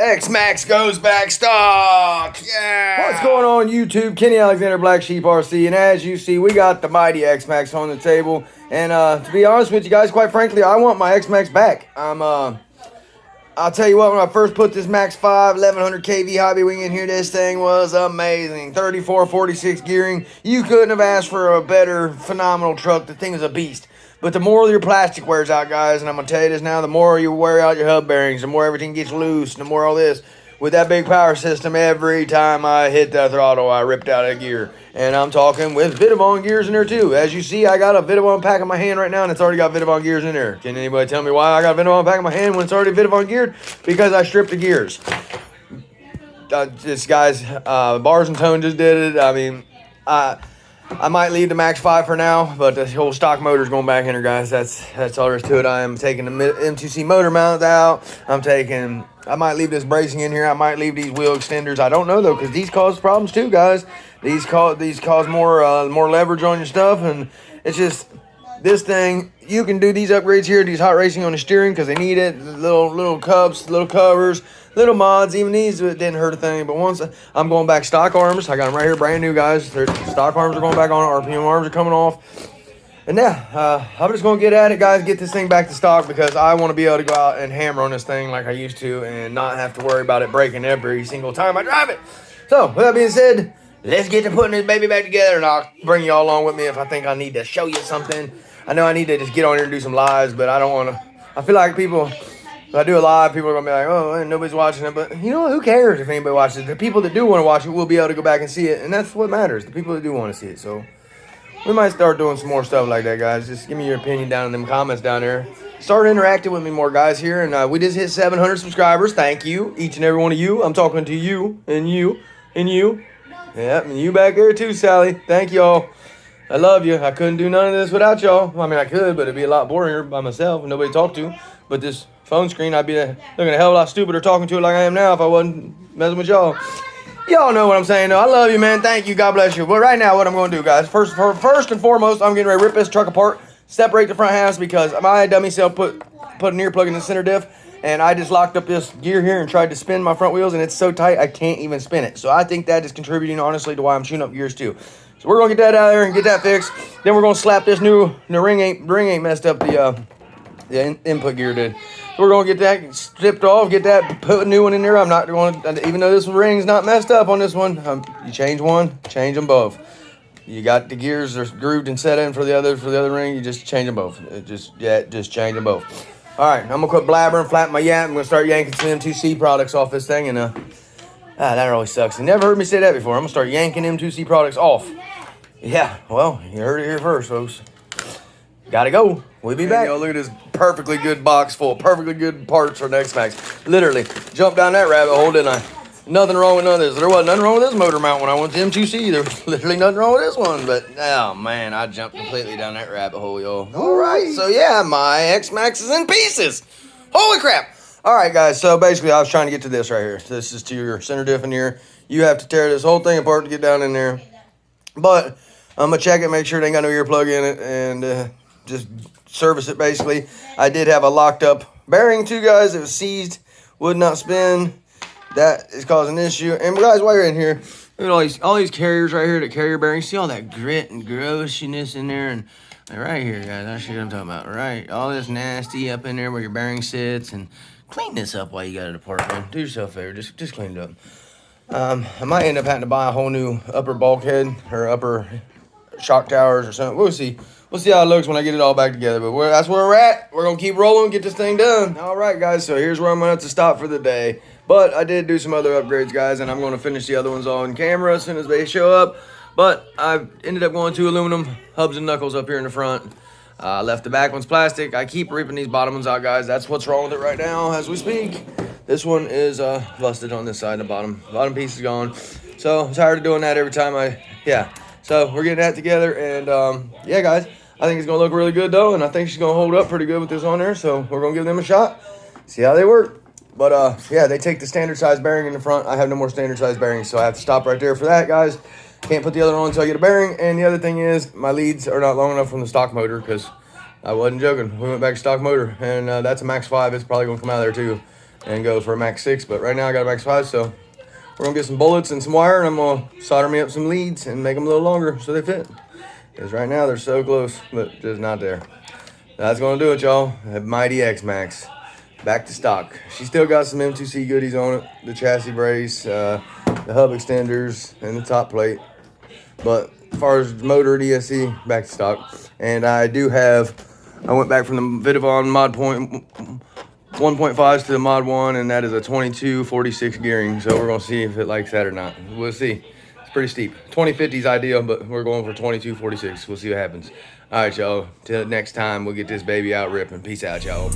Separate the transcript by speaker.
Speaker 1: X-MAXX goes back stock. Yeah.
Speaker 2: What's going on YouTube? Kenny Alexander, Black Sheep RC, and as you see, we got the mighty X-MAXX on the table. And to be honest with you guys, quite frankly, I want my X-MAXX back. I'll tell you what, when I first put this Max 5 1100 kV hobby wing in here, this thing was amazing. 34, 46 gearing. You couldn't have asked for a better, phenomenal truck. The thing is a beast. But the more your plastic wears out, guys, and I'm going to tell you this now, the more you wear out your hub bearings, the more everything gets loose, the more all this. With that big power system, every time I hit that throttle, I ripped out a gear. And I'm talking with Vidavon gears in there, too. As you see, I got a Vidavon pack in my hand right now, and it's already got Vidavon gears in there. Can anybody tell me why I got a Vidavon pack in my hand when it's already Vidavon geared? Because I stripped the gears. This guy's, Bars and Tone just did it. I mean, I might leave the Max 5 for now, but the whole stock motor's going back in there, guys. That's all there is to it. I am taking the M2C motor mount out. I might leave this bracing in here. I might leave these wheel extenders. I don't know, though, because these cause problems, too, guys. These cause more leverage on your stuff, and it's just, this thing, you can do these upgrades here, these hot racing on the steering, because they need it. Little cups, little covers, little mods. Even these, it didn't hurt a thing. But once I'm going back stock arms, I got them right here, brand new, guys. Stock arms are going back on. RPM arms are coming off. And yeah, I'm just going to get at it, guys. Get this thing back to stock because I want to be able to go out and hammer on this thing like I used to and not have to worry about it breaking every single time I drive it. So, with that being said, let's get to putting this baby back together, and I'll bring you all along with me if I think I need to show you something. I know I need to just get on here and do some lives, but I don't want to. I feel like if I do a live, people are going to be like, oh, nobody's watching it. But you know what? Who cares if anybody watches it? The people that do want to watch it will be able to go back and see it, and that's what matters. The people that do want to see it. So we might start doing some more stuff like that, guys. Just give me your opinion down in them comments down there. Start interacting with me more, guys, here. And we just hit 700 subscribers. Thank you, each and every one of you. I'm talking to you and you and you. Yep, and you back there too, Sally. Thank y'all. I love you. I couldn't do none of this without y'all. I mean, I could, but it'd be a lot boring by myself and nobody to talk to. But this phone screen, I'd be looking a hell of a lot stupider talking to it like I am now if I wasn't messing with y'all. Y'all know what I'm saying, though. I love you, man. Thank you. God bless you. But right now, what I'm going to do, guys, first and foremost, I'm getting ready to rip this truck apart, separate the front halves because my dummy self put an earplug in the center diff, and I just locked up this gear here and tried to spin my front wheels, and it's so tight I can't even spin it. So I think that is contributing, honestly, to why I'm shooting up gears, too. So we're going to get that out of there and get that fixed. Then we're going to slap this new ring ain't messed up the input gear did. So we're going to get that stripped off, put a new one in there. I'm not going to, even though this ring's not messed up on this one, you change one, change them both. You got the gears are grooved and set in for the other ring, you just change them both. Just change them both. All right, I'm going to quit blabbering, flatten my yap. I'm going to start yanking some M2C products off this thing, and that really sucks. You never heard me say that before. I'm going to start yanking M2C products off. Yeah, well, you heard it here first, folks. Gotta go. We'll be back. Yo, look at this perfectly good box full, perfectly good parts for the X-MAXX. Literally, jumped down that rabbit hole, didn't I? Nothing wrong with none of this. There wasn't nothing wrong with this motor mount when I went to M2C. There was literally nothing wrong with this one. But, oh, man, I jumped completely down that rabbit hole, y'all. All right, so, yeah, my X-MAXX is in pieces. Holy crap. All right, guys, so basically I was trying to get to this right here. This is to your center diff in here. You have to tear this whole thing apart to get down in there. But I'm going to check it, make sure it ain't got no earplug in it, and just service it, basically. I did have a locked up bearing, too, guys. It was seized, would not spin. That is causing an issue. And, guys, while you're in here, look at all these carriers right here, the carrier bearings. See all that grit and grossiness in there? And right here, guys, that's what I'm talking about. Right, all this nasty up in there where your bearing sits. And clean this up while you got it apart, man. Do yourself a favor. Just clean it up. I might end up having to buy a whole new upper bulkhead or upper shock towers or something. We'll see. We'll see how it looks when I get it all back together. But that's where we're at. We're going to keep rolling, get this thing done. All right, guys. So here's where I'm going to have to stop for the day. But I did do some other upgrades, guys, and I'm going to finish the other ones on camera as soon as they show up. But I ended up going to aluminum hubs and knuckles up here in the front. Left the back ones plastic. I keep ripping these bottom ones out, guys. That's what's wrong with it right now as we speak. This one is busted on this side. The bottom piece is gone. So I'm tired of doing that every time So we're getting that together. And, yeah, guys, I think it's going to look really good, though. And I think she's going to hold up pretty good with this on there. So we're going to give them a shot. See how they work. But, yeah, they take the standard size bearing in the front. I have no more standard size bearings. So I have to stop right there for that, guys. Can't put the other on until I get a bearing. And the other thing is my leads are not long enough from the stock motor because I wasn't joking. We went back to stock motor. And that's a Max 5. It's probably going to come out of there, too. and go for a Max 6. But right now I got a Max 5, so we're gonna get some bullets and some wire, and I'm gonna solder me up some leads and make them a little longer so they fit. Because right now they're so close, but just not there. That's gonna do it, y'all. Mighty X-MAXX. Back to stock. She still got some M2C goodies on it. The chassis brace, the hub extenders, and the top plate. But as far as motor DSC, back to stock. And I went back from the Vidavon Mod Point 1.5s to the Mod 1, and that is a 2246 gearing. So we're going to see if it likes that or not. We'll see. It's pretty steep. 2050 is ideal, but we're going for 2246. We'll see what happens. All right, y'all. Till next time, we'll get this baby out ripping. Peace out, y'all.